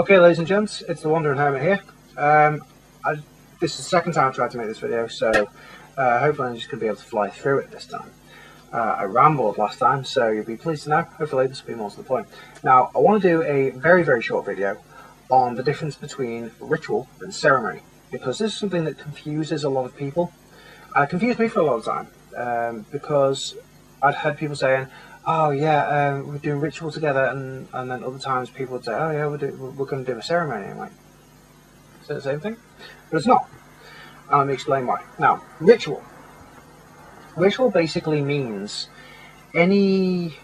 Okay, ladies and gents, it's the Wandering Hermit here. This is the second time I've tried to make this video, so hopefully I'm just going to be able to fly through it this time. I rambled last time, so you'll be pleased to know. Hopefully this will be more to the point. Now, I want to do a very, very short video on the difference between ritual and ceremony, because this is something that confuses a lot of people. It confused me for a lot of time, because I'd heard people saying, oh yeah, we're doing ritual together, and then other times people would say, oh yeah, we're going to do a ceremony. I'm like, is it the same thing? But it's not. And let me explain why. Now, ritual. Ritual basically means any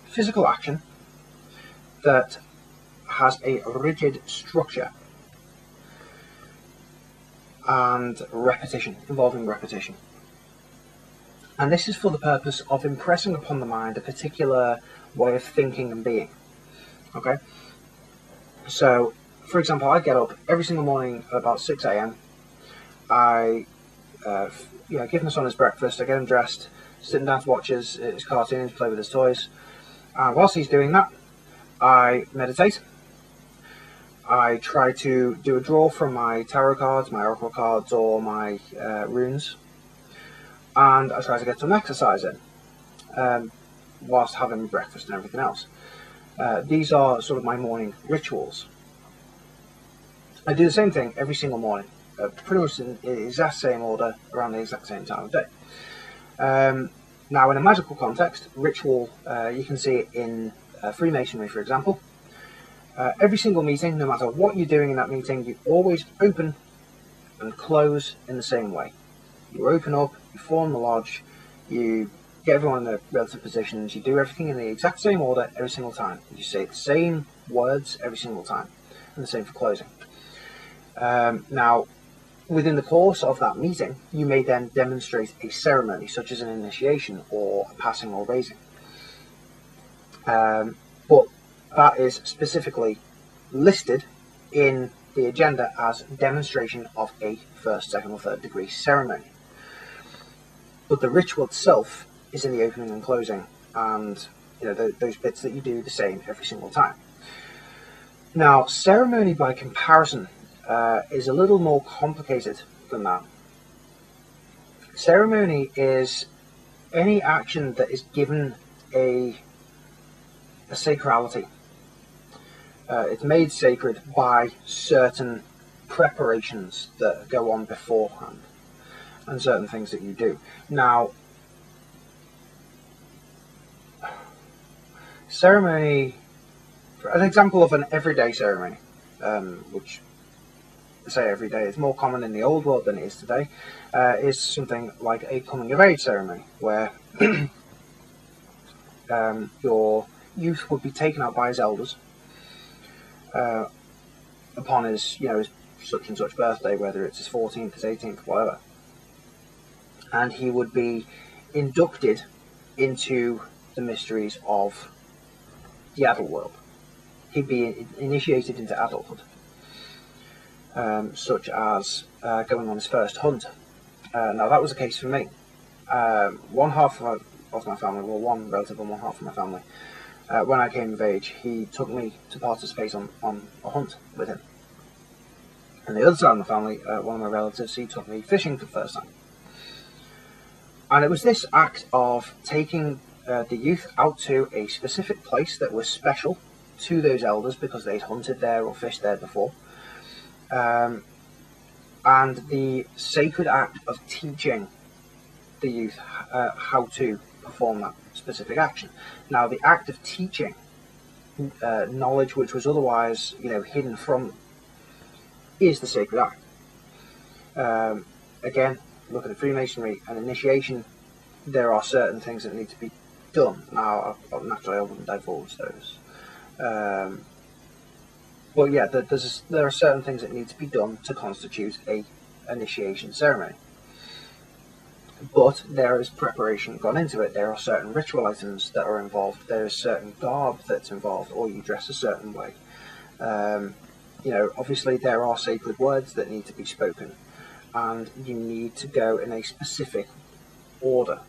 physical action that has a rigid structure and repetition, involving repetition. And this is for the purpose of impressing upon the mind a particular way of thinking and being. Okay? So, for example, I get up every single morning at about 6 AM. I give my son his breakfast, I get him dressed, sitting down to watch his cartoons, play with his toys. And whilst he's doing that, I meditate. I try to do a draw from my tarot cards, my oracle cards, or my runes. And I try to get some exercise in whilst having breakfast and everything else. These are sort of my morning rituals. I do the same thing every single morning, pretty much in the exact same order, around the exact same time of day. Now, in a magical context, ritual, you can see it in Freemasonry, for example. Every single meeting, no matter what you're doing in that meeting, you always open and close in the same way. You open up, you form the lodge, you get everyone in their relative positions, you do everything in the exact same order every single time. You say the same words every single time, and the same for closing. Now, within the course of that meeting, you may then demonstrate a ceremony, such as an initiation or a passing or raising. But that is specifically listed in the agenda as demonstration of a first, second, or third degree ceremony. But the ritual itself is in the opening and closing, and those bits that you do the same every single time. Now, ceremony by comparison is a little more complicated than that. Ceremony is any action that is given a sacrality. It's made sacred by certain preparations that go on beforehand, and certain things that you do. Now, ceremony, an example of an everyday ceremony, which I say every day, it's more common in the old world than it is today, is something like a coming of age ceremony, where your youth would be taken out by his elders upon his such and such birthday, whether it's his 14th, his 18th, whatever. And he would be inducted into the mysteries of the adult world. He'd be initiated into adulthood, such as going on his first hunt. Now, that was the case for me. One half of my family, well, one relative and one half of my family, when I came of age, he took me to participate on a hunt with him. And the other side of my family, one of my relatives, he took me fishing for the first time. And it was this act of taking the youth out to a specific place that was special to those elders because they'd hunted there or fished there before. And the sacred act of teaching the youth how to perform that specific action. Now, the act of teaching knowledge which was otherwise hidden from them is the sacred act. Again, looking at Freemasonry and initiation, there are certain things that need to be done. Now, naturally, I wouldn't divulge those. But yeah, there are certain things that need to be done to constitute a initiation ceremony. But there is preparation gone into it. There are certain ritual items that are involved. There is certain garb that's involved, or you dress a certain way. Obviously there are sacred words that need to be spoken, and you need to go in a specific order.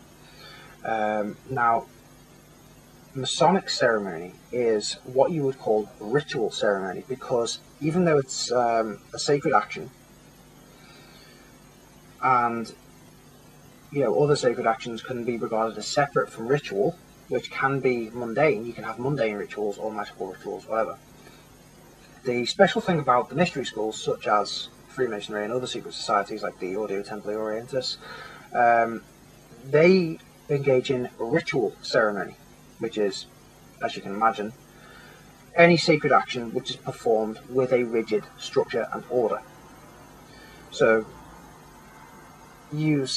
Now, Masonic ceremony is what you would call ritual ceremony, because even though it's a sacred action, and other sacred actions can be regarded as separate from ritual, which can be mundane. You can have mundane rituals or magical rituals, whatever. The special thing about the mystery schools, such as Freemasonry and other secret societies like the Ordo Templi Orientis, they engage in ritual ceremony, which is, as you can imagine, any sacred action which is performed with a rigid structure and order. So you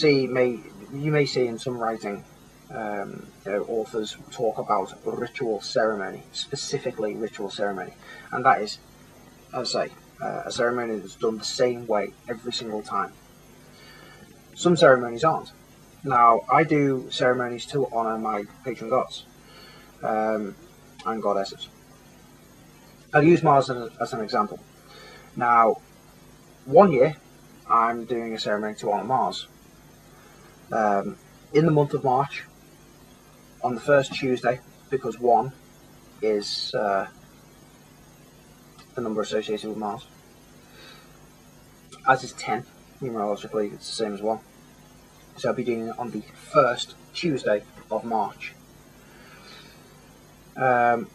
may see in some writing, authors talk about ritual ceremony, specifically ritual ceremony, and that is, as I say, a ceremony that's done the same way every single time. Some ceremonies aren't. Now, I do ceremonies to honour my patron gods and goddesses. I'll use Mars as an example. Now, one year I'm doing a ceremony to honour Mars. In the month of March, on the first Tuesday, because 1 is the number associated with Mars, as is 10, numerologically it's the same as 1. So I'll be doing it on the first Tuesday of March. And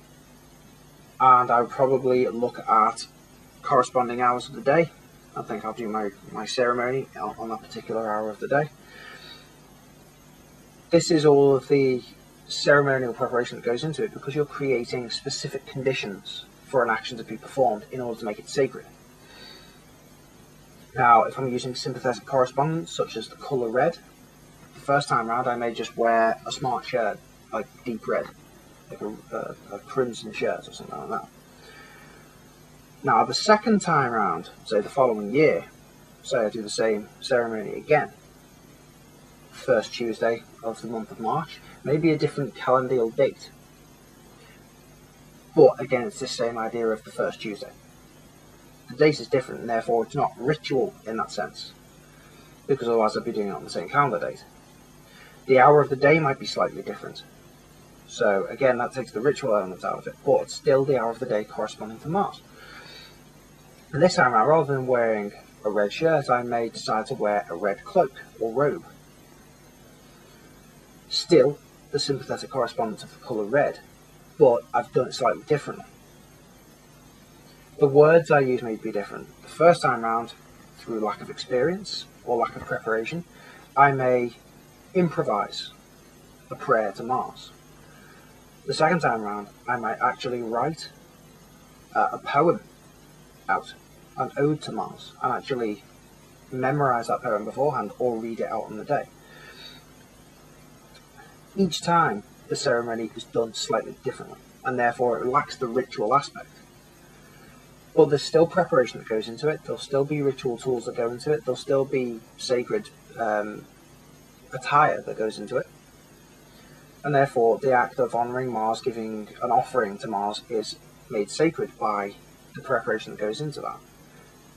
I would probably look at corresponding hours of the day. I think I'll do my ceremony on that particular hour of the day. This is all of the ceremonial preparation that goes into it, because you're creating specific conditions for an action to be performed in order to make it sacred. Now, if I'm using sympathetic correspondence, such as the colour red, the first time round I may just wear a smart shirt, like deep red, like a crimson shirt or something like that. Now, the second time round, say the following year, say I do the same ceremony again, first Tuesday of the month of March, maybe a different calendar date, but again it's the same idea of the first Tuesday. The date is different, and therefore it's not ritual in that sense, because otherwise I'd be doing it on the same calendar date. The hour of the day might be slightly different, so again that takes the ritual element out of it, but it's still the hour of the day corresponding to Mars. And this time, rather than wearing a red shirt, I may decide to wear a red cloak or robe. Still the sympathetic correspondence of the colour red, but I've done it slightly differently. The words I use may be different. The first time round, through lack of experience or lack of preparation, I may improvise a prayer to Mars. The second time round, I might actually write a poem out, an ode to Mars, and actually memorise that poem beforehand or read it out on the day. Each time the ceremony is done slightly differently, and therefore it lacks the ritual aspect. But there's still preparation that goes into it, there'll still be ritual tools that go into it, there'll still be sacred attire that goes into it. And therefore the act of honouring Mars, giving an offering to Mars, is made sacred by the preparation that goes into that.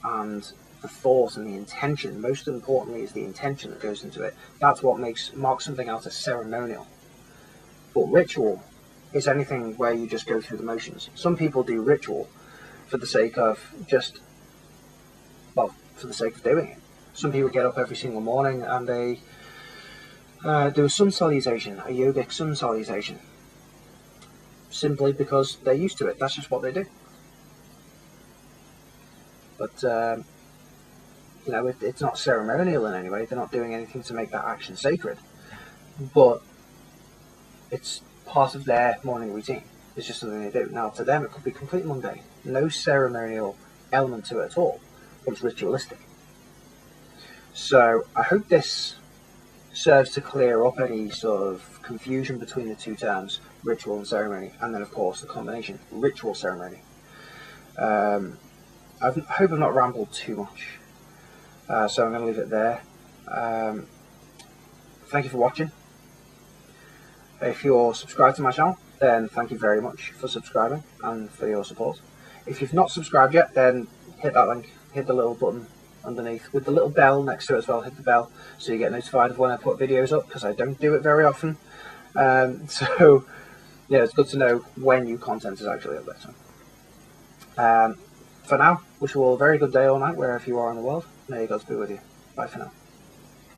And the thought and the intention, most importantly, is the intention that goes into it. That's what marks something out as ceremonial. But ritual is anything where you just go through the motions. Some people do ritual for the sake of for the sake of doing it. Some people get up every single morning and they do a sun salutation, a yogic sun salutation, simply because they're used to it. That's just what they do. But it's not ceremonial in any way. They're not doing anything to make that action sacred, but it's part of their morning routine. It's just something they do. Now, to them, it could be completely mundane, no ceremonial element to it at all, but it's ritualistic. So I hope this serves to clear up any sort of confusion between the two terms, ritual and ceremony, and then of course the combination, ritual ceremony. I hope I've not rambled too much, so I'm going to leave it there. Thank you for watching. If you're subscribed to my channel, then thank you very much for subscribing and for your support. If you've not subscribed yet, then hit that link, hit the little button underneath with the little bell next to it as well. Hit the bell so you get notified of when I put videos up, because I don't do it very often. So yeah, it's good to know when your content is actually updating. For now, wish you all a very good day or night wherever you are in the world. May God's be with you. Bye for now.